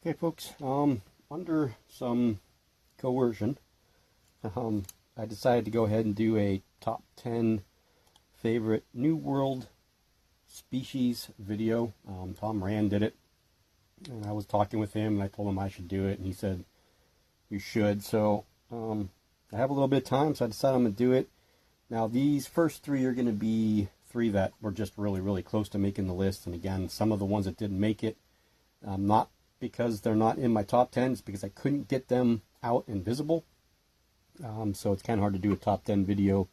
Okay, folks, under some coercion, I decided to go ahead and do a top 10 favorite New World species video. Tom Rand did it, and I was talking with him, and I told him I should do it, and he said, you should. So I have a little bit of time, so I decided I'm going to do it. Now, these first three are going to be three that were just really, really close to making the list. And again, some of the ones that didn't make it, not because they're not in my top 10, it's because I couldn't get them out and visible. So it's kind of hard to do a top 10 video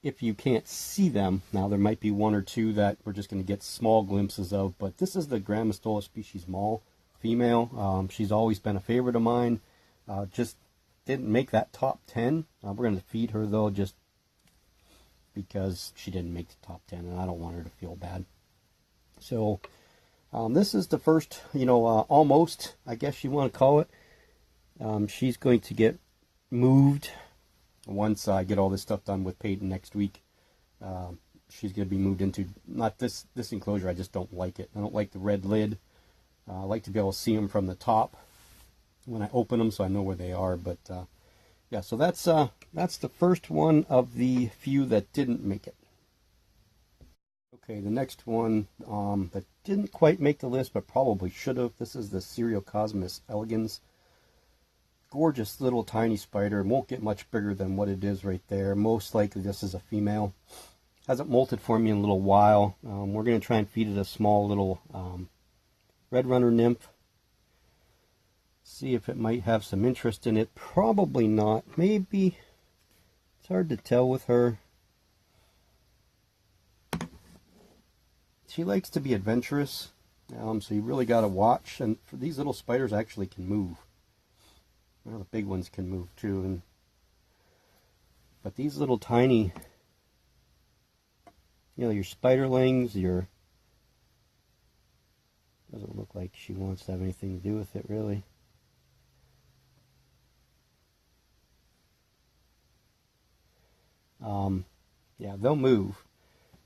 if you can't see them. Now, there might be one or two that we're just going to get small glimpses of, but this is the Grammostola species mall female. She's always been a favorite of mine. Just didn't make that top 10. We're going to feed her, though, just because she didn't make the top 10, and I don't want her to feel bad. So this is the first, almost, I guess you want to call it. She's going to get moved once I get all this stuff done with Peyton next week. She's going to be moved into, not this enclosure, I just don't like it. I don't like the red lid. I like to be able to see them from the top when I open them so I know where they are, but yeah, so that's the first one of the few that didn't make it. Okay, the next one that didn't quite make the list but probably should have. This is the cosmas elegans. Gorgeous little tiny spider. Won't get much bigger than what it is right there. Most likely this is a female. Hasn't molted for me in a little while. We're going to try and feed it a small little red runner nymph. See if it might have some interest in it. Probably not. Maybe. It's hard to tell with her. She likes to be adventurous, so you really got to watch. And for these little spiders actually can move. Well, the big ones can move too. But these little tiny, your spiderlings, doesn't look like she wants to have anything to do with it, really. Yeah, they'll move.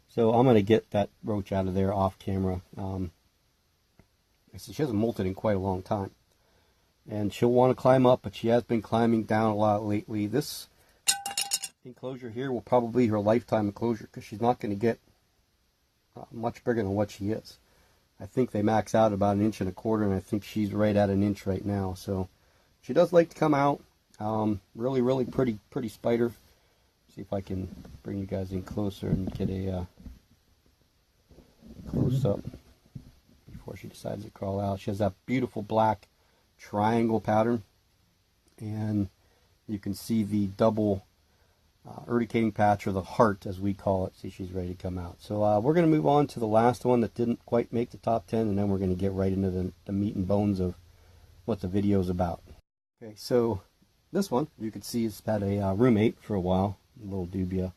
So I'm going to get that roach out of there off camera. She hasn't molted in quite a long time. And she'll want to climb up, but she has been climbing down a lot lately. This enclosure here will probably be her lifetime enclosure because she's not going to get much bigger than what she is. I think they max out about 1.25 inches, and I think she's right at 1 inch right now. So she does like to come out. Really, really pretty spider. See if I can bring you guys in closer and get a close up before she decides to crawl out. She has that beautiful black triangle pattern, and you can see the double urticating patch, or the heart as we call it. See, she's ready to come out. So we're going to move on to the last one that didn't quite make the top 10, and then we're going to get right into the meat and bones of what the video is about. Okay, so this one you can see has had a roommate for a while. Little dubia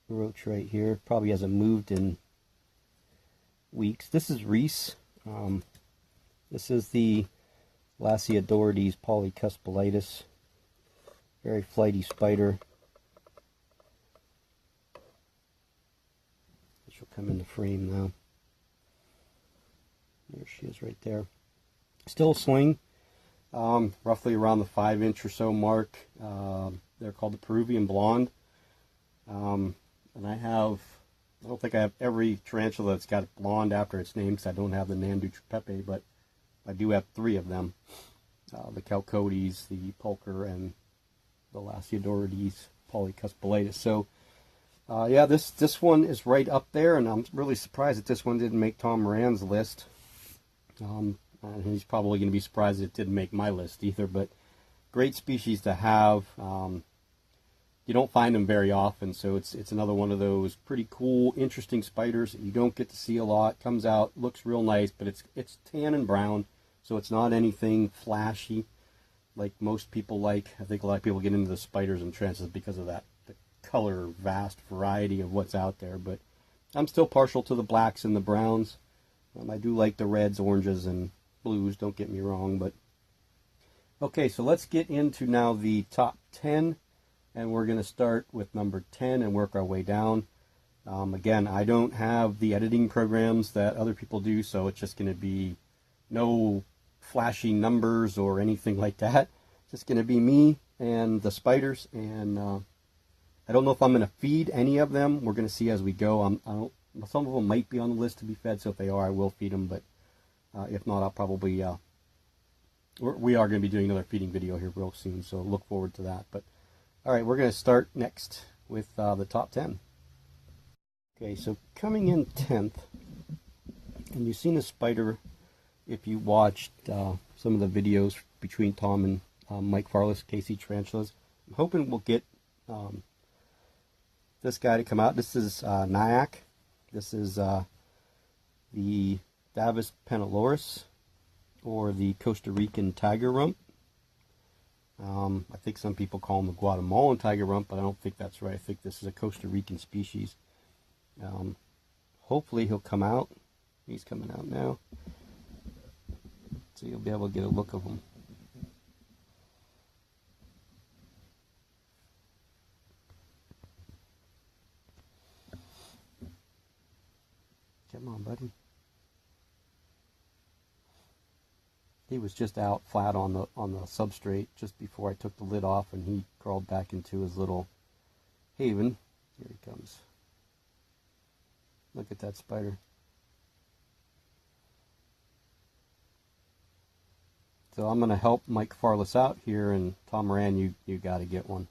roach right here. Probably hasn't moved in weeks. This is Reese. This is the Laciodorides polycuspalitis. Very flighty spider. She'll come into frame now. There she is right there. Still a swing. Roughly around the 5-inch or so mark. They're called the Peruvian blonde. And I don't think I have every tarantula that's got blonde after its name, because I don't have the Nandutrapepe, but I do have 3 of them. The Chalcodes, the Pulcher, and the Laciodorides polycuspalitis. So, yeah, this one is right up there, and I'm really surprised that this one didn't make Tom Moran's list. And he's probably going to be surprised it didn't make my list either, but great species to have. You don't find them very often, so it's another one of those pretty cool, interesting spiders that you don't get to see a lot. Comes out, looks real nice, but it's tan and brown, so it's not anything flashy like most people like. I think a lot of people get into the spiders and tarantulas because of that, the color, vast variety of what's out there, but I'm still partial to the blacks and the browns. I do like the reds, oranges, and blues, don't get me wrong, but okay, so let's get into now the top 10, and we're going to start with number 10 and work our way down. Again, I don't have the editing programs that other people do, so it's just going to be no flashy numbers or anything like that. It's just going to be me and the spiders, and I don't know if I'm going to feed any of them. We're going to see as we go. Some of them might be on the list to be fed, so if they are, I will feed them, but if not, I'll probably, we are going to be doing another feeding video here real soon, so look forward to that. But all right, we're going to start next with the top 10. Okay, so coming in 10th, and you've seen a spider if you watched some of the videos between Tom and Mike Farless, KC Tarantulas. I'm hoping we'll get this guy to come out. This is Nyack. This is the Davis peniloris, or the Costa Rican tiger rump. I think some people call him the Guatemalan tiger rump, but I don't think that's right. I think this is a Costa Rican species. Hopefully he'll come out. He's coming out now, so you'll be able to get a look of him. Come on, buddy. He was just out flat on the substrate just before I took the lid off, and he crawled back into his little haven. Here he comes. Look at that spider. So I'm going to help Mike Farless out here, and Tom Moran, you got to get one.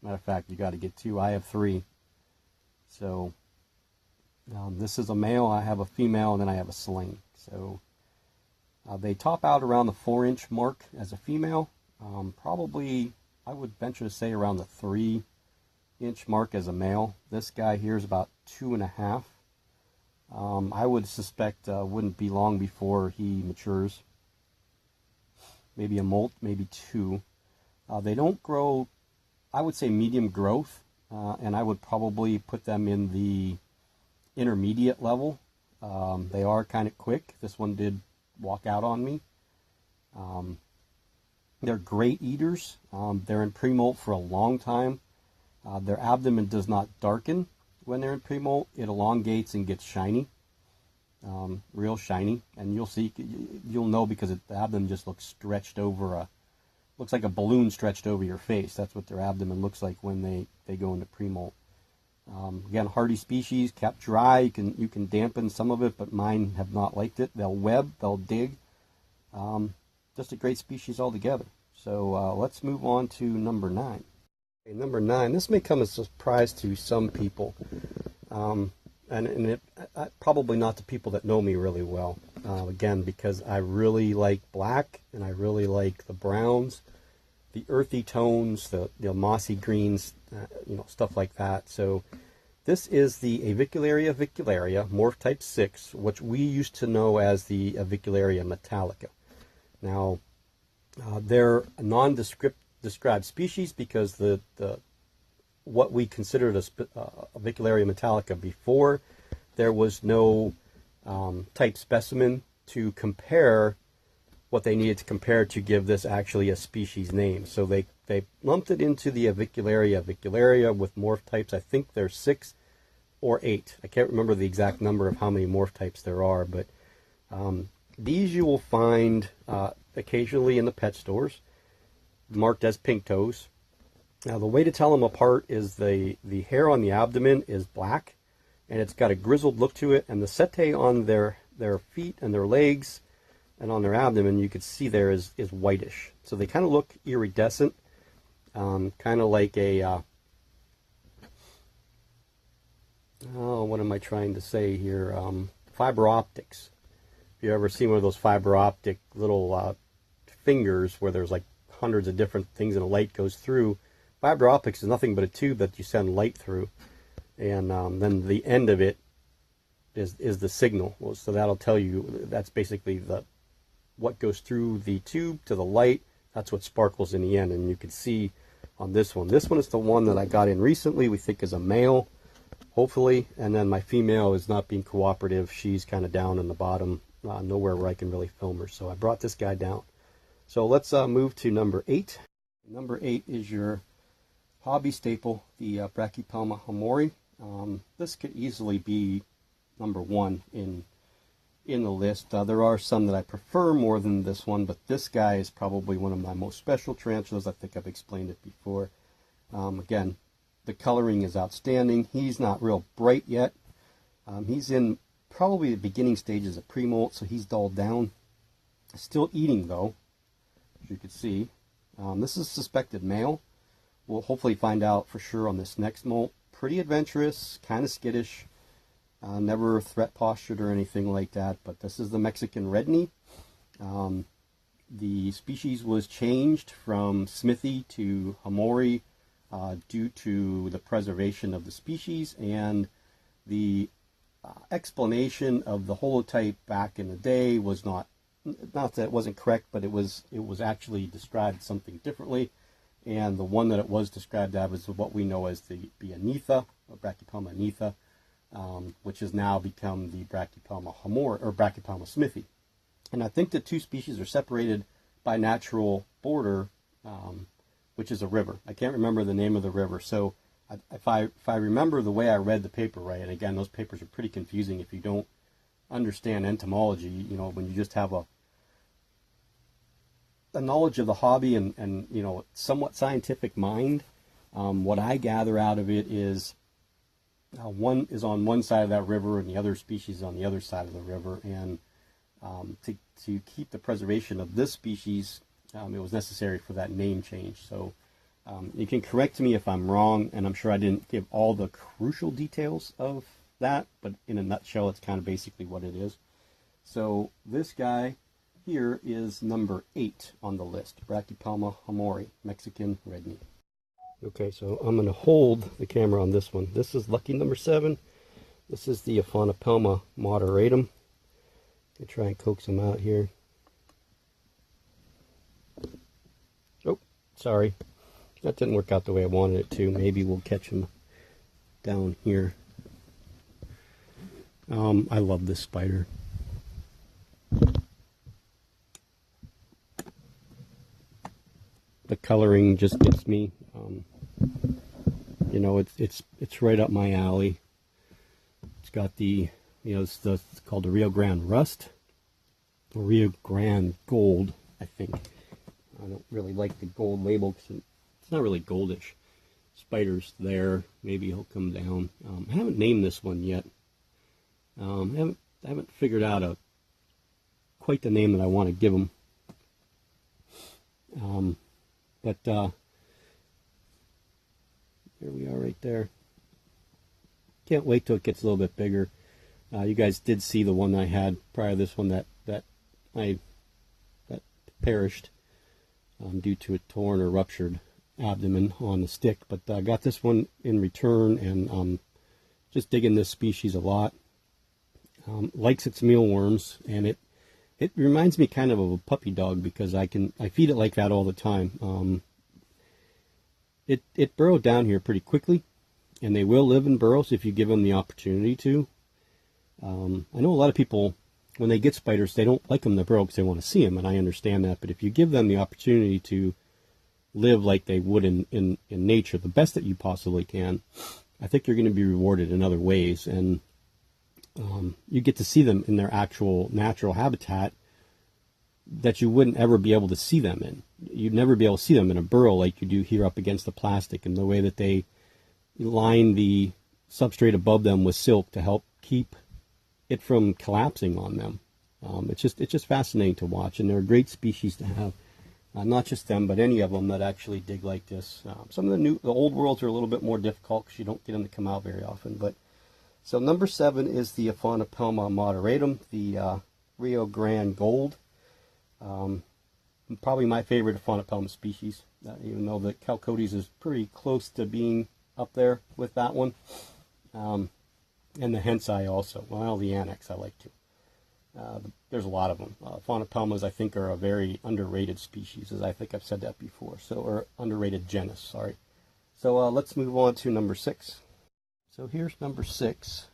Matter of fact, you got to get two. I have three. So this is a male, I have a female, and then I have a sling. So they top out around the 4-inch mark as a female. Probably, I would venture to say around the 3-inch mark as a male. This guy here is about 2.5. I would suspect wouldn't be long before he matures. Maybe a molt, maybe 2. They don't grow, I would say medium growth, and I would probably put them in the intermediate level. They are kind of quick. This one did walk out on me. They're great eaters. They're in pre-molt for a long time. Their abdomen does not darken when they're in pre-molt. It elongates and gets shiny, real shiny, and you'll know because the abdomen just looks stretched over looks like a balloon stretched over your face. That's what their abdomen looks like when they go into pre-molt. Again, hardy species, kept dry. You can dampen some of it, but mine have not liked it. They'll web, they'll dig. Just a great species altogether. So let's move on to number 9. Okay, number 9. This may come as a surprise to some people, and probably not to people that know me really well. Again, because I really like black, and I really like the browns, the earthy tones, the mossy greens, stuff like that. So this is the Avicularia morph type 6, which we used to know as the Avicularia metallica. Now, they're a non-described species because what we considered Avicularia metallica before, there was no type specimen to compare what they needed to compare to give this actually a species name. So they lumped it into the Avicularia with morph types. I think there's 6 or 8. I can't remember the exact number of how many morph types there are, but these you will find occasionally in the pet stores, marked as pink toes. Now the way to tell them apart is the hair on the abdomen is black, and it's got a grizzled look to it, and the setae on their feet and their legs and on their abdomen, you could see there is whitish. So they kind of look iridescent, kind of like a, what am I trying to say here? Fiber optics. If you ever seen one of those fiber optic little fingers where there's like hundreds of different things and a light goes through, fiber optics is nothing but a tube that you send light through, and then the end of it is the signal. So that'll tell you, that's basically what goes through the tube to the light. That's what sparkles in the end, and you can see on this one. This one is the one that I got in recently, we think is a male, hopefully, and then my female is not being cooperative. She's kind of down in the bottom, nowhere where I can really film her, so I brought this guy down. So let's move to number 8. Number 8 is your hobby staple, the Practicalia mori. This could easily be number one in the list. There are some that I prefer more than this one, but this guy is probably one of my most special tarantulas. I think I've explained it before. Again, the coloring is outstanding. He's not real bright yet. He's in probably the beginning stages of pre-molt, so he's dulled down. Still eating though, as you can see. This is suspected male. We'll hopefully find out for sure on this next molt. Pretty adventurous, kind of skittish. Never threat postured or anything like that, but this is the Mexican red knee. The species was changed from smithy to mori due to the preservation of the species, and the explanation of the holotype back in the day was not that it wasn't correct, but it was actually described something differently, and the one that it was described as was what we know as the anetha, or Brachypelma anetha, which has now become the Brachypelma mori, or Brachypelma smithi. And I think the two species are separated by natural border, which is a river. I can't remember the name of the river, so if I remember the way I read the paper right, and again, those papers are pretty confusing if you don't understand entomology, you know, when you just have a knowledge of the hobby and you know, somewhat scientific mind. What I gather out of it is one is on one side of that river and the other species on the other side of the river, and to keep the preservation of this species, it was necessary for that name change. So you can correct me if I'm wrong, and I'm sure I didn't give all the crucial details of that, but in a nutshell, it's kind of basically what it is. So this guy here is number 8 on the list, Brachypelma mori, Mexican red knee. Okay, so I'm going to hold the camera on this one. This is lucky number 7. This is the Avicularia moderatum. I'll try and coax him out here. Oh, sorry. That didn't work out the way I wanted it to. Maybe we'll catch him down here. I love this spider. The coloring just gets me. You know, it's right up my alley. It's got the, you know, it's called the Rio Grande Rust, or Rio Grande Gold, I think. I don't really like the gold label because it's not really goldish. Spider's there. Maybe he'll come down. I haven't named this one yet. I haven't figured out quite the name that I want to give him. But there we are right there. Can't wait till it gets a little bit bigger. You guys did see the one I had prior to this one that perished due to a torn or ruptured abdomen on the stick. But I got this one in return, and just digging this species a lot. Likes its mealworms, and it reminds me kind of a puppy dog because I feed it like that all the time. It burrowed down here pretty quickly, and they will live in burrows if you give them the opportunity to. I know a lot of people, when they get spiders, they don't like them in the burrow because they want to see them, and I understand that. But if you give them the opportunity to live like they would in nature, the best that you possibly can, I think you're going to be rewarded in other ways. And you get to see them in their actual natural habitat that you wouldn't ever be able to see them in. You'd never be able to see them in a burrow like you do here up against the plastic, and the way that they line the substrate above them with silk to help keep it from collapsing on them. It's just fascinating to watch, and they're a great species to have. Not just them, but any of them that actually dig like this. Some of the old worlds are a little bit more difficult because you don't get them to come out very often. But so number 7 is the Avicularia moderatum, the Rio Grande Gold. Probably my favorite Avicularia species, even though the Chalcodes is pretty close to being up there with that one. And the Hensai also. Well, the Annex I like too. There's a lot of them. Avicularia, I think, are a very underrated species, as I think I've said that before. So, or underrated genus, sorry. So let's move on to number 6. So here's number 6.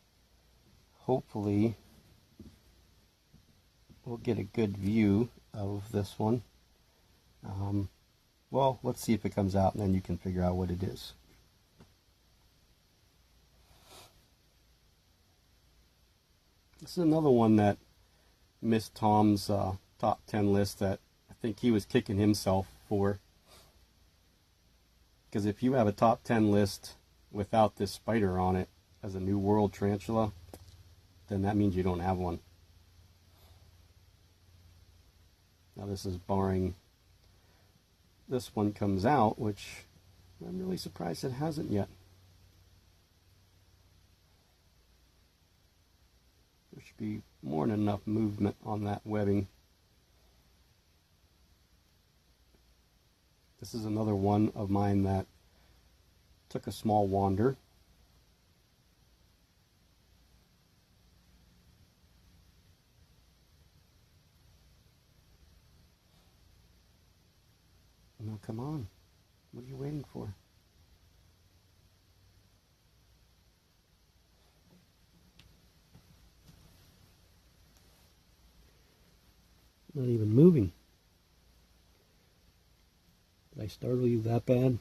Hopefully we'll get a good view of this one. Well, let's see if it comes out, and then you can figure out what it is. This is another one that missed Tom's top 10 list that I think he was kicking himself for. Because if you have a top 10 list without this spider on it as a New World tarantula, then that means you don't have one. Now this is barring this one comes out, which I'm really surprised it hasn't yet. There should be more than enough movement on that webbing. This is another one of mine that took a small wander. No, come on. What are you waiting for? Not even moving. Did I startle you that bad?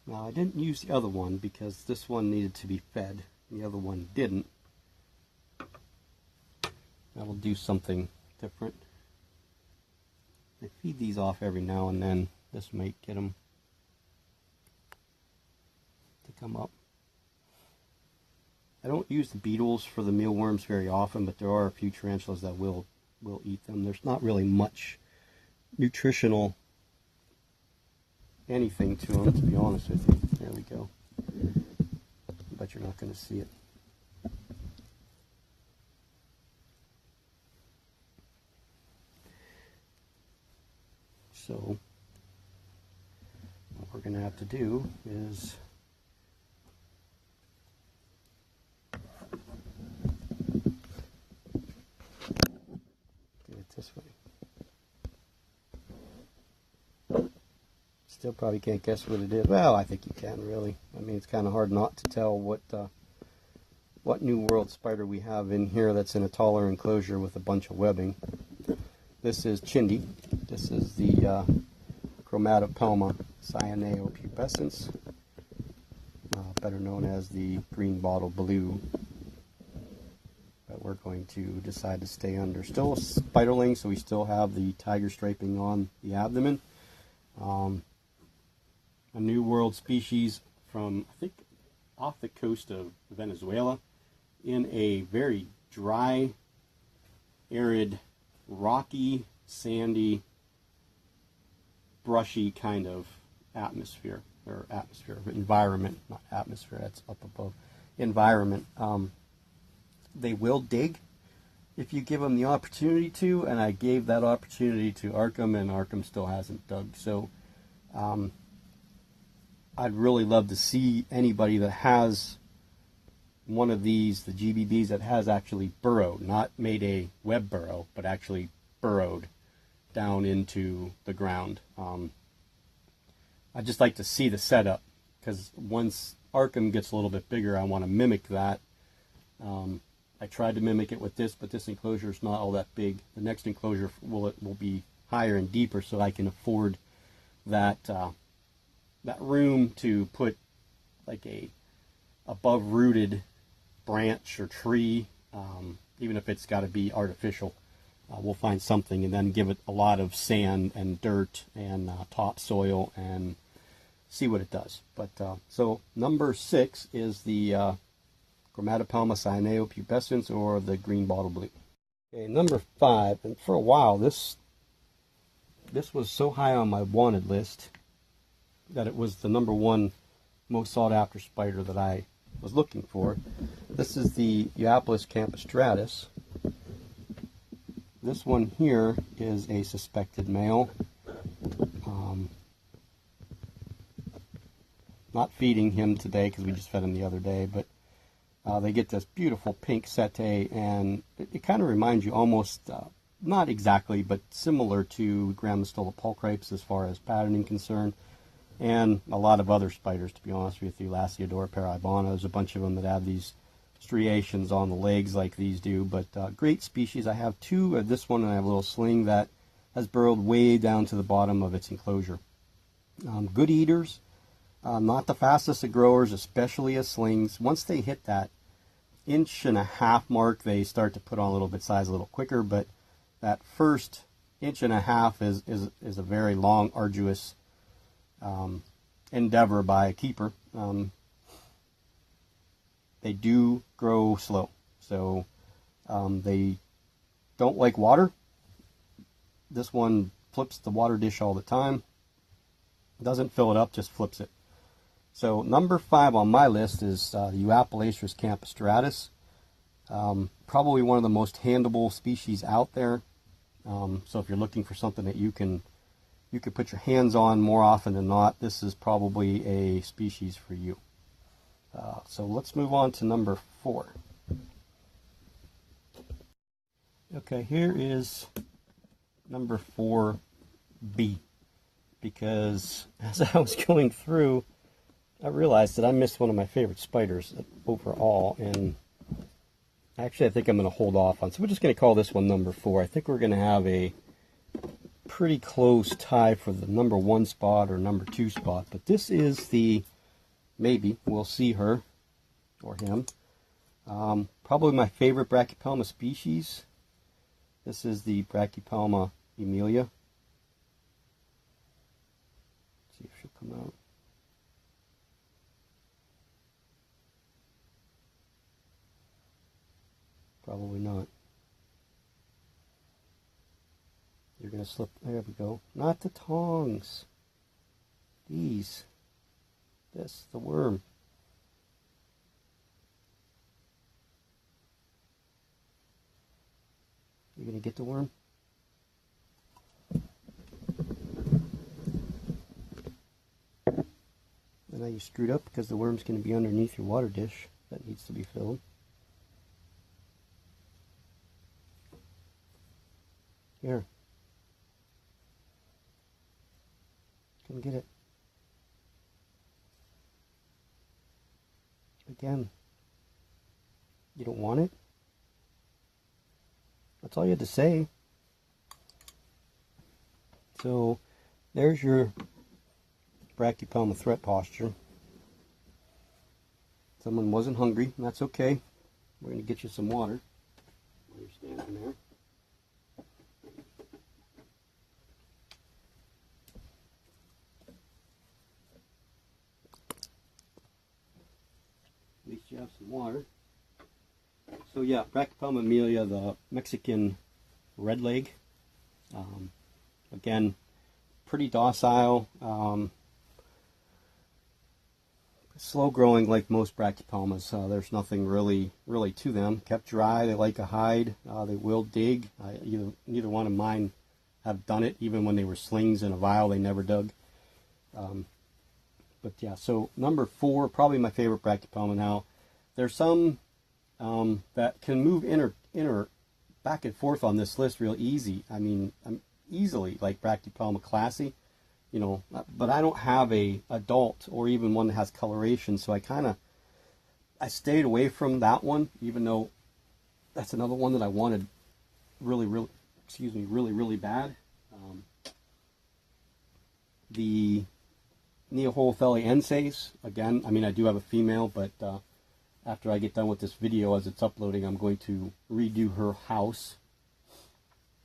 Now I didn't use the other one because this one needed to be fed. The other one didn't. I will do something different. I feed these off every now and then. This might get them to come up. I don't use the beetles for the mealworms very often, but there are a few tarantulas that will eat them. There's not really much nutritional anything to them, to be honest with you. There we go. But you're not going to see it. So what we're going to have to do is do it this way. Still probably can't guess what it is. Well, I think you can, really. I mean, it's kind of hard not to tell what New World spider we have in here that's in a taller enclosure with a bunch of webbing. This is Chindi. This is the Guatemalan cyaneo pubescens, better known as the green bottle blue. But we're going to decide to stay under. Still a spiderling, so we still have the tiger striping on the abdomen. A New World species from, I think, off the coast of Venezuela, in a very dry, arid, rocky, sandy, brushy kind of atmosphere, or environment, not atmosphere, that's up above, environment. They will dig if you give them the opportunity to, and I gave that opportunity to Arkham, and Arkham still hasn't dug. So I'd really love to see anybody that has one of these, the GBBs, that has actually burrowed, not made a web burrow, but actually burrowed down into the ground. I'd just like to see the setup, because once Arkham gets a little bit bigger, I want to mimic that. I tried to mimic it with this, but this enclosure is not all that big. The next enclosure will be higher and deeper, so I can afford that that room to put like a above rooted branch or tree, even if it's got to be artificial. We'll find something and then give it a lot of sand and dirt and topsoil and see what it does. But so number 6 is the Guatemalan cyaneo pubescens, or the green bottle blue. Okay, number 5, and for a while this was so high on my wanted list that it was the number 1 most sought after spider that I was looking for. This is the Euaplis campostratus. This one here is a suspected male. Not feeding him today because we just fed him the other day, but they get this beautiful pink setae, and it kind of reminds you almost, not exactly, but similar to Grammostola pulchripes as far as patterning concerned, and a lot of other spiders, to be honest with you. Lasiodora paribana, there's a bunch of them that have these striations on the legs like these do, but great species. I have two of this one, and I have a little sling that has burrowed way down to the bottom of its enclosure. Good eaters, not the fastest of growers, especially as slings. Once they hit that 1.5 inch mark, they start to put on a little bit size a little quicker, but that first 1.5 inch is a very long, arduous endeavor by a keeper. They do grow slow, so they don't like water. This one flips the water dish all the time. Doesn't fill it up, just flips it. So number 5 on my list is the Euapolaceus campistratus. Probably one of the most handleable species out there. So if you're looking for something that you can put your hands on more often than not, this is probably a species for you. So let's move on to number 4. Okay, here is number 4B, because as I was going through, I realized that I missed one of my favorite spiders overall, and actually I think I'm going to hold off on. So we're just going to call this one number 4. I think we're going to have a pretty close tie for the number 1 spot or number 2 spot, but this is the, maybe we'll see her or him, probably my favorite Brachypelma species. This is the Brachypelma emilia. Let's see if she'll come out. Probably not. You're going to slip. There we go. Not the tongs. These. This, the worm. You're going to get the worm? And now you screwed up because the worm's going to be underneath your water dish that needs to be filled. Here. Come get it. Again. You don't want it? That's all you had to say. So, there's your Brachypelma threat posture. Someone wasn't hungry, and that's okay. We're going to get you some water while you're standing there. At least you have some water. So yeah, Brachypelma emilia, the Mexican redleg. Again, pretty docile, slow growing like most Brachypelmas. There's nothing really to them. Kept dry, they like a hide. They will dig. Neither one of mine have done it. Even when they were slings in a vial, they never dug. But yeah, so number 4, probably my favorite Brachypelma. Now, there's some that can move back and forth on this list real easy. I mean, I'm easily like Brachypelma classy, you know, but I don't have a adult or even one that has coloration, so I stayed away from that one, even though that's another one that I wanted really bad. The Neoholothelienses, again, I mean, I do have a female, but after I get done with this video, as it's uploading, I'm going to redo her house.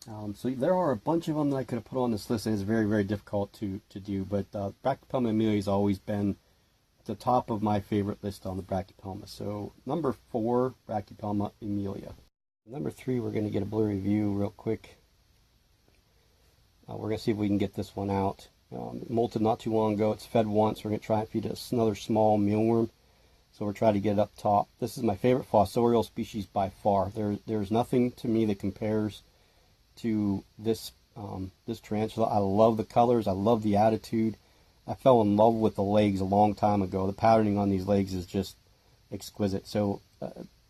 So there are a bunch of them that I could have put on this list, and it's very difficult to do. But Brachypelma emilia has always been the top of my favorite list on the Brachypelma. So number 4, Brachypelma emilia. Number 3, we're going to get a blurry view real quick. We're going to see if we can get this one out. It molted not too long ago. It's fed once. We're going to try and feed it another small mealworm. So we're trying to get it up top. This is my favorite fossorial species by far. There's nothing to me that compares to this this tarantula. I love the colors. I love the attitude. I fell in love with the legs a long time ago. The patterning on these legs is just exquisite. So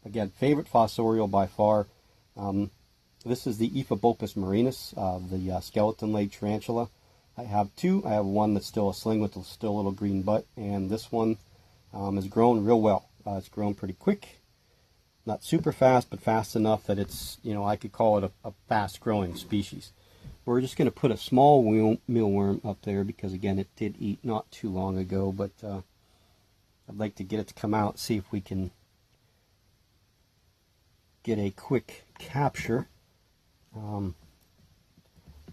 again, favorite fossorial by far. This is the Ephibolpus marinus, the skeleton leg tarantula. I have 2. I have one that's still a sling with still a little green butt, and this one has grown real well. It's grown pretty quick. not super fast, but fast enough that it's, you know, I could call it a fast-growing species. We're just going to put a small mealworm up there because, again, it did eat not too long ago, but I'd like to get it to come out, see if we can get a quick capture.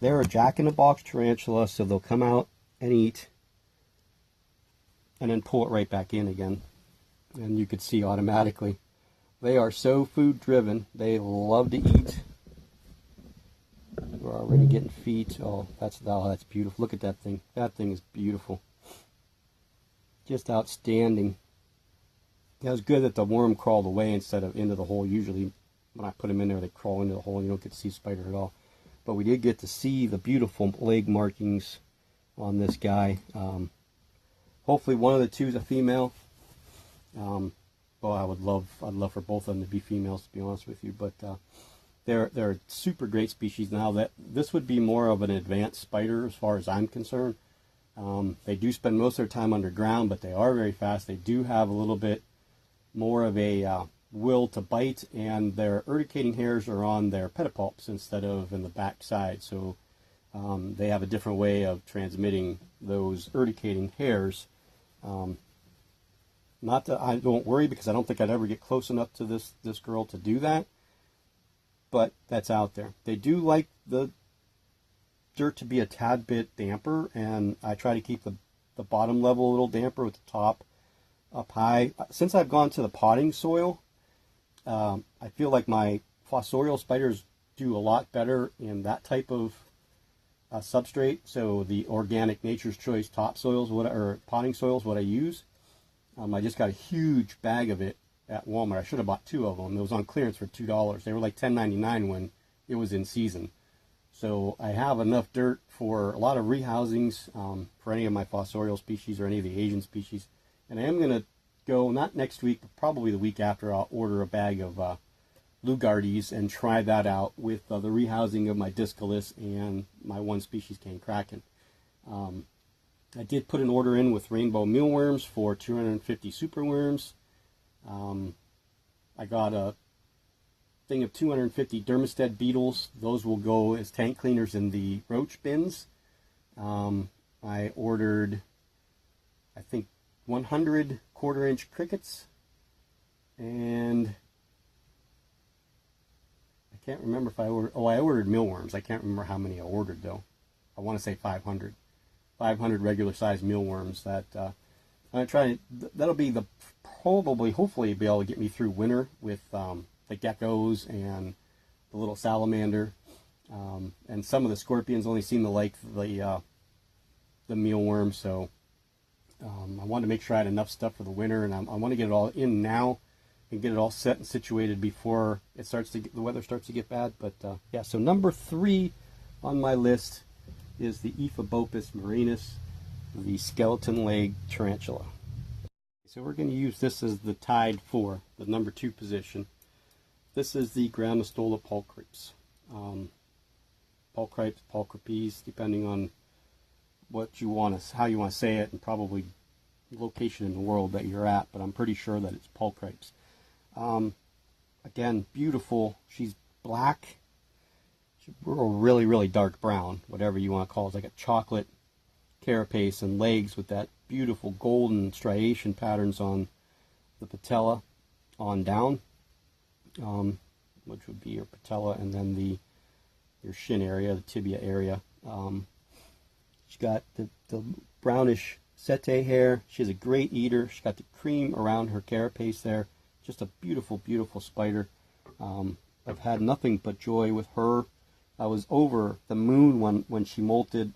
They're a jack-in-the-box tarantula, so they'll come out and eat and then pull it right back in again. And you could see automatically. They are so food-driven. They love to eat. We're already getting feet. Oh, that's beautiful. Look at that thing. That thing is beautiful. Just outstanding. It was good that the worm crawled away instead of into the hole. Usually when I put them in there, they crawl into the hole and you don't get to see the spider at all. But we did get to see the beautiful leg markings on this guy. Hopefully one of the two is a female. Well, I'd love for both of them to be females, to be honest with you. But they're a super great species. Now that this would be more of an advanced spider as far as I'm concerned. They do spend most of their time underground, but they are very fast. They do have a little bit more of a will to bite, and their urticating hairs are on their pedipalps instead of in the back side. So they have a different way of transmitting those urticating hairs. Not that I don't worry, because I don't think I'd ever get close enough to this girl to do that, but that's out there. They do like the dirt to be a tad bit damper, and I try to keep the bottom level a little damper with the top up high. Since I've gone to the potting soil, I feel like my fossorial spiders do a lot better in that type of substrate. So the organic Nature's Choice topsoils, or potting soils, what I use. I just got a huge bag of it at Walmart. I should have bought 2 of them. It was on clearance for $2. They were like $10.99 when it was in season. So I have enough dirt for a lot of rehousings for any of my fossorial species or any of the Asian species. And I am going to go, not next week, but probably the week after, I'll order a bag of Lugardes and try that out with the rehousing of my Discalus and my one species cane kraken. I did put an order in with rainbow mealworms for 250 superworms. I got a thing of 250 dermestid beetles. Those will go as tank cleaners in the roach bins. I ordered, I think, 100 quarter-inch crickets, and I can't remember if I ordered, I ordered mealworms. I can't remember how many I ordered, though. I want to say 500 regular-sized mealworms that I'm trying. That'll be hopefully be able to get me through winter with the geckos and the little salamander, and some of the scorpions only seem to like the mealworm. So I wanted to make sure I had enough stuff for the winter, and I want to get it all in now and get it all set and situated before the weather starts to get bad. But yeah, so number 3 on my list is the Ephebopus marinus, the skeleton leg tarantula. So we're going to use this as the tide for the number 2 position. This is the Granistola pulchripes. Pulchripes, depending on how you want to say it, and probably location in the world that you're at, but I'm pretty sure that it's pulchripes. Again, beautiful. She's black. She's really, really dark brown, whatever you want to call it. It's like a chocolate carapace and legs with that beautiful golden striation patterns on the patella on down, which would be your patella, and then your shin area, the tibia area. She's got the brownish setae hair. She's a great eater. She's got the cream around her carapace there. Just a beautiful, beautiful spider. I've had nothing but joy with her. I was over the moon when she molted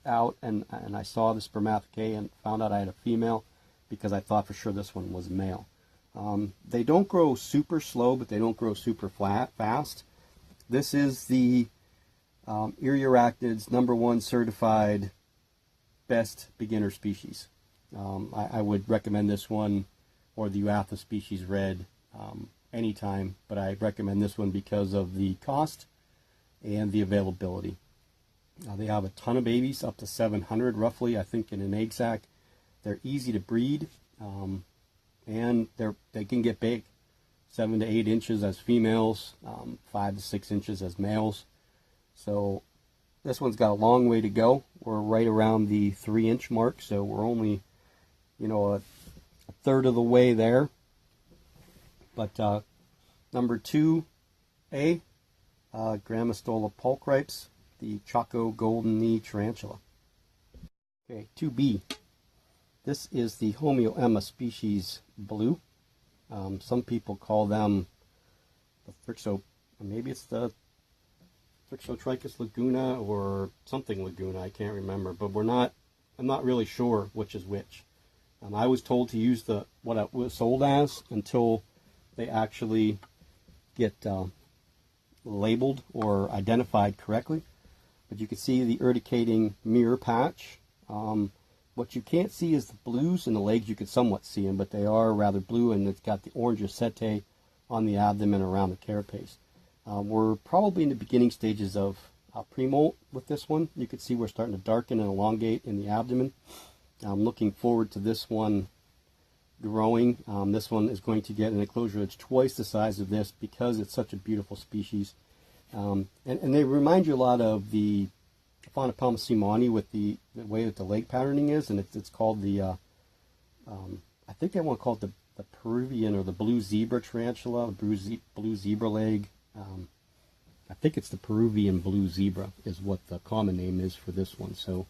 out, and I saw the spermathecae and found out I had a female, because I thought for sure this one was male. They don't grow super slow, but they don't grow super fast. This is the Eriorachnids #1 certified best beginner species. I would recommend this one or the Euatha species red anytime, but I recommend this one because of the cost and the availability. They have a ton of babies, up to 700 roughly, I think, in an egg sac. They're easy to breed, and they can get big. 7 to 8 inches as females, 5 to 6 inches as males. So this one's got a long way to go. We're right around the 3-inch mark, so we're only, you know, a third of the way there. But number 2A, Grammostola pulchripes, the Chaco golden knee tarantula. Okay, 2B. This is the Homeoemma species blue. Some people call them the maybe it's the Thrixotrichus laguna or something laguna, I can't remember, but I'm not really sure which is which. I was told to use what it was sold as until they actually get labeled or identified correctly. But you can see the urticating mirror patch. What you can't see is the blues in the legs. You can somewhat see them, but they are rather blue, and it's got the orange setae on the abdomen around the carapace. We're probably in the beginning stages of pre-molt with this one. You can see we're starting to darken and elongate in the abdomen. I'm looking forward to this one growing. This one is going to get an enclosure that's twice the size of this because it's such a beautiful species. And they remind you a lot of the Faunopelma simoni with the way that the leg patterning is, and it's called the, I think they want to call it the Peruvian or the blue zebra tarantula, blue zebra leg. I think it's the Peruvian blue zebra is what the common name is for this one. So,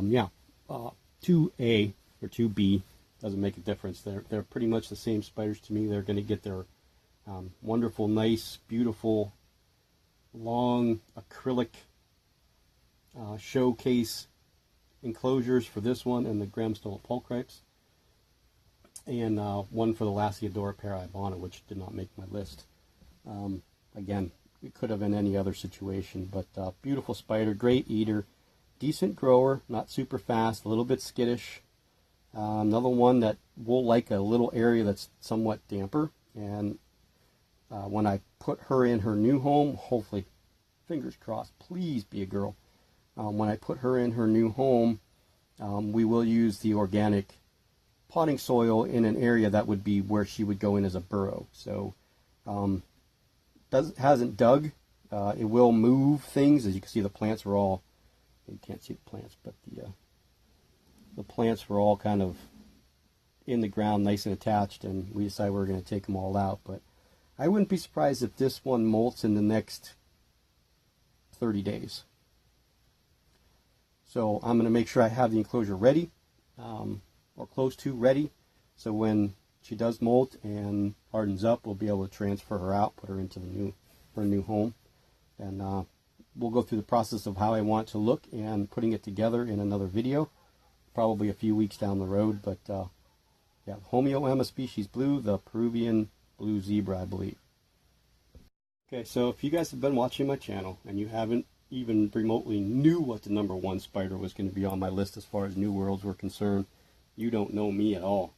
yeah, 2A or 2B doesn't make a difference. They're pretty much the same spiders to me. They're going to get their wonderful, nice, beautiful, long acrylic showcase enclosures for this one and the Grammostola pulchripes, and one for the Lasiodora paraibana, which did not make my list. Again, it could have been any other situation, but beautiful spider, great eater, decent grower, not super fast, a little bit skittish. Another one that will like a little area that's somewhat damper, and when I put her in her new home, hopefully, fingers crossed, please be a girl. When I put her in her new home, we will use the organic potting soil in an area that would be where she would go in as a burrow. So hasn't dug. It will move things. As you can see, the plants were all, you can't see the plants, but the plants were all kind of in the ground, nice and attached, and we decided we were going to take them all out. But I wouldn't be surprised if this one molts in the next 30 days. So I'm going to make sure I have the enclosure ready, or close to ready, so when she does molt and hardens up, we'll be able to transfer her out, put her into her new home, and we'll go through the process of how I want it to look and putting it together in another video, probably a few weeks down the road. But yeah, Homeoemma species blue, the Peruvian blue zebra, I believe. Okay, so if you guys have been watching my channel and you haven't even remotely knew what the number 1 spider was going to be on my list as far as new worlds were concerned, you don't know me at all.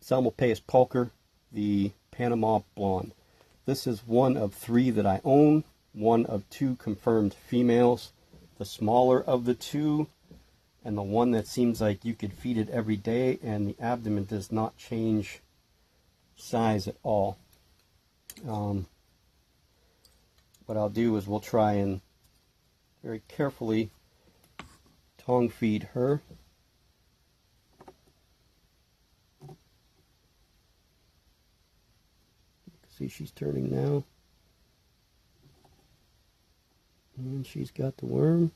Psalmopoeus pulcher, the Panama blonde. This is one of 3 that I own, one of 2 confirmed females, the smaller of the 2, and the one that seems like you could feed it every day, and the abdomen does not change size at all. What I'll do is we'll try and very carefully tongue feed her. See, she's turning now. And she's got the worm.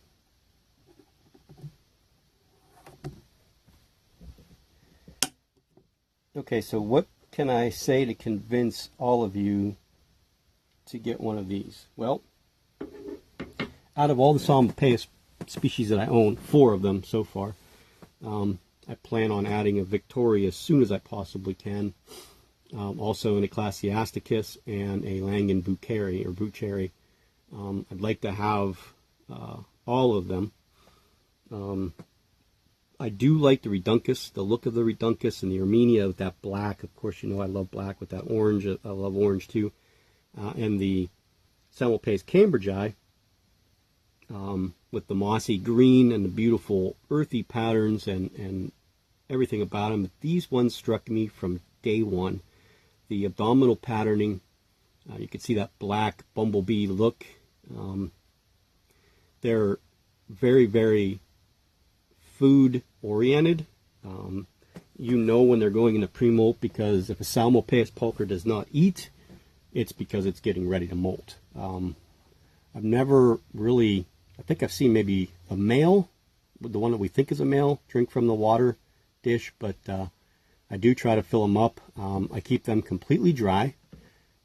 Okay, so what can I say to convince all of you to get one of these? Well, out of all the Psalmopoeus species that I own, 4 of them so far, I plan on adding a Victoria as soon as I possibly can. Also an Ecclesiasticus and a Langan Bucheri. I'd like to have all of them. I do like the Reduncus, the look of the Reduncus, and the Armenia with that black. Of course, you know I love black with that orange. I love orange too. And the Psalmopoeus cambridgei with the mossy green and the beautiful earthy patterns and everything about them. But these ones struck me from day one. the abdominal patterning. You can see that black bumblebee look. They're very, very food oriented. You know when they're going into pre-molt, because if a Salmopaeus pulcher does not eat, it's because it's getting ready to molt. I've never really, I think I've seen maybe a male, the one that we think is a male, drink from the water dish, but I do try to fill them up. I keep them completely dry.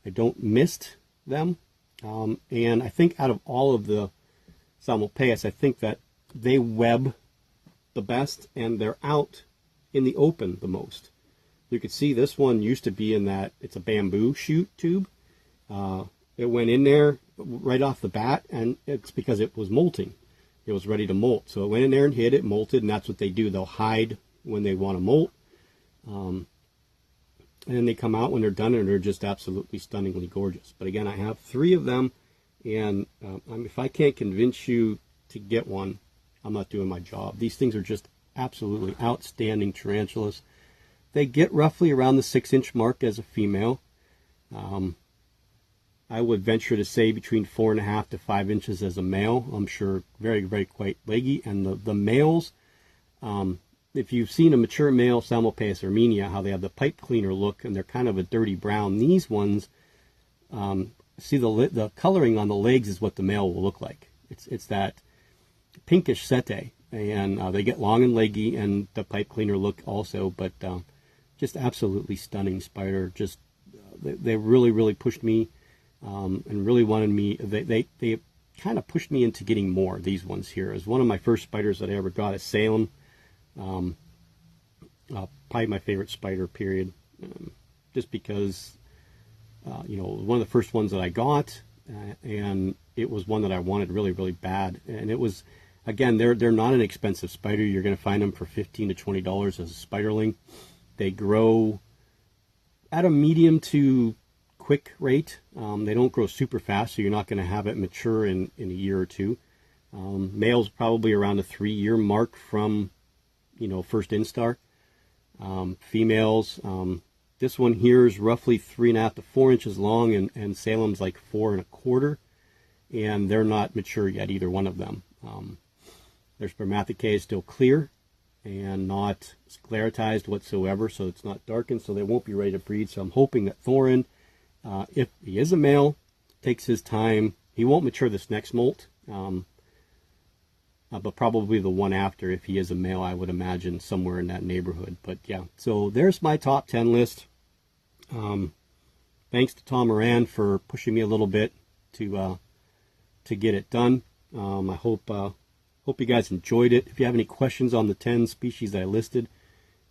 I don't mist them. And I think out of all of the Salmopaeus, I think that they web the best, and they're out in the open the most. You can see this one used to be in that, it's a bamboo shoot tube. It went in there right off the bat, and it's because it was molting. It was ready to molt. So it went in there and hid, it molted, and that's what they do. They'll hide when they want to molt. And then they come out when they're done, and they're just absolutely stunningly gorgeous. But again, I have 3 of them, and if I can't convince you to get one, I'm not doing my job. These things are just absolutely outstanding tarantulas. They get roughly around the 6-inch mark as a female. I would venture to say between 4.5 to 5 inches as a male. I'm sure very, very quite leggy. And the males, if you've seen a mature male Salmopaeus armenia, how they have the pipe cleaner look, and they're kind of a dirty brown. These ones, see the coloring on the legs is what the male will look like. It's that pinkish setae, and they get long and leggy, and the pipe cleaner look also. But just absolutely stunning spider. Just they really, really pushed me, and really wanted me. They kind of pushed me into getting more. These ones here. It was one of my first spiders that I ever got at Salem. Probably my favorite spider, period. Just because, you know, one of the first ones that I got, and it was one that I wanted really, really bad. And it was, again, they're not an expensive spider. You're going to find them for $15 to $20 as a spiderling. They grow at a medium to quick rate. They don't grow super fast, so you're not going to have it mature in a year or two. Males probably around a 3-year mark from, you know, first instar. Females, this one here is roughly 3.5 to 4 inches long, and Salem's like 4.25, and they're not mature yet, either one of them. Their spermathecae is still clear and not sclerotized whatsoever, so it's not darkened, so they won't be ready to breed. So I'm hoping that Thorin, if he is a male, takes his time. He won't mature this next molt, but probably the one after, if he is a male, I would imagine somewhere in that neighborhood. But yeah, so there's my top 10 list. Thanks to Tom Moran for pushing me a little bit to get it done. I hope you guys enjoyed it. If you have any questions on the 10 species I listed,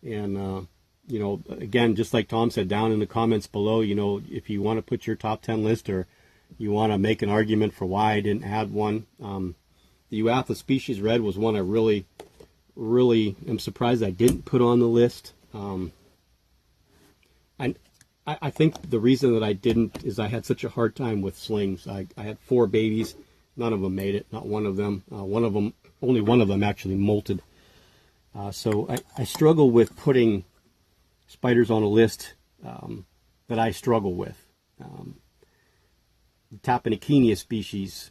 and you know, again, just like Tom said, down in the comments below, you know, if you want to put your top 10 list, or you want to make an argument for why I didn't add one. The Euatha species red was one I really, really am surprised I didn't put on the list. I think the reason that I didn't is I had such a hard time with slings. I had 4 babies. None of them made it. Not one of them. Only one of them actually molted. So I struggle with putting spiders on a list that I struggle with. The Tapaniquina species,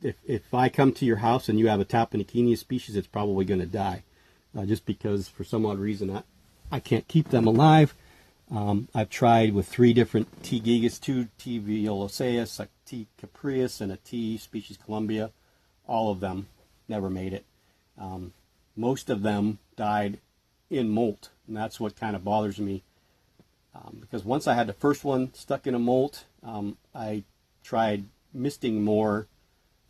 if I come to your house and you have a Tapaniquina species, it's probably going to die. Just because for some odd reason I can't keep them alive. I've tried with 3 different T. gigas, 2 T. violoceus, a T. capreus, and a T. species Columbia. All of them never made it. Most of them died in molt, and that's what kind of bothers me. Because once I had the first one stuck in a molt, I tried misting more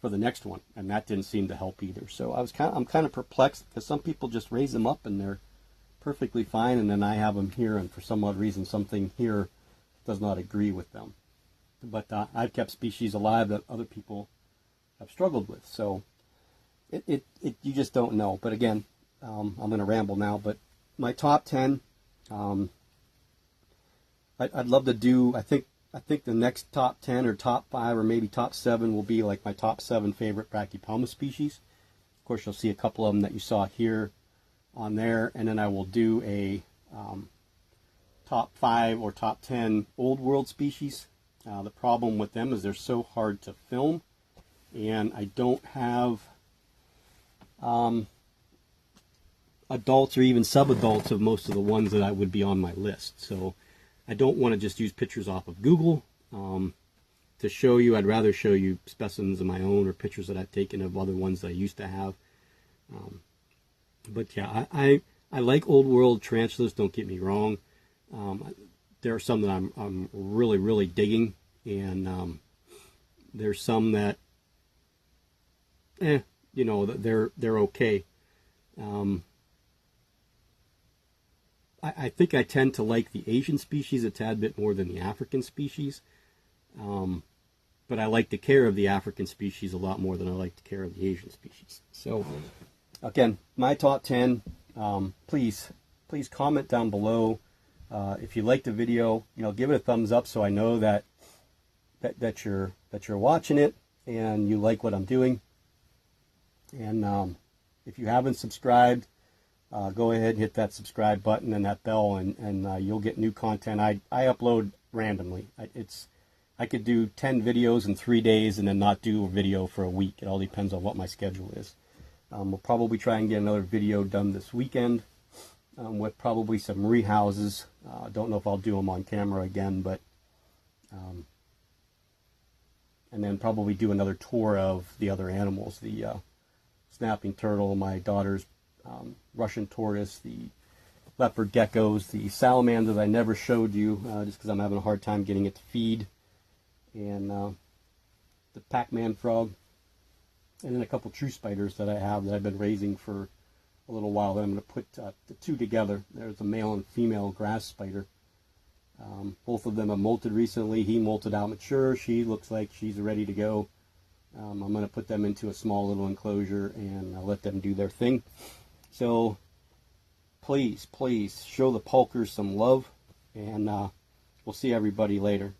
for the next one, and that didn't seem to help either. So I'm kind of perplexed, because some people just raise them up and they're perfectly fine, and then I have them here, and for some odd reason something here does not agree with them. But I've kept species alive that other people have struggled with. So you just don't know. But again, I'm going to ramble now. But my top 10, I'd love to do. I think the next top 10 or top 5 or maybe top 7 will be like my top 7 favorite Brachypelma species. Of course, you'll see a couple of them that you saw here on there, and then I will do a top 5 or top 10 old world species. The problem with them is they're so hard to film, and I don't have adults or even subadults of most of the ones that I would be on my list. So I don't want to just use pictures off of Google to show you. I'd rather show you specimens of my own or pictures that I've taken of other ones that I used to have. But yeah, I like old world tarantulas, don't get me wrong. There are some that I'm really, really digging, and there's some that, you know, they're okay. I think I tend to like the Asian species a tad bit more than the African species, but I like the care of the African species a lot more than I like the care of the Asian species. So again, my top 10. Please comment down below. If you liked the video, you know, give it a thumbs up so I know that you're watching it and you like what I'm doing. And if you haven't subscribed, go ahead and hit that subscribe button and that bell, and you'll get new content. I upload randomly. I could do 10 videos in 3 days and then not do a video for a week. It all depends on what my schedule is. We'll probably try and get another video done this weekend with probably some rehouses. Don't know if I'll do them on camera again, but and then probably do another tour of the other animals, the snapping turtle, my daughter's Russian tortoise, the leopard geckos, the salamanders I never showed you just because I'm having a hard time getting it to feed, and the Pac-Man frog, and then a couple true spiders that I have that I've been raising for a little while that I'm going to put the two together. There's a male and female grass spider. Both of them have molted recently. He molted out mature. She looks like she's ready to go. I'm going to put them into a small little enclosure and let them do their thing. So please show the pulkers some love, and we'll see everybody later.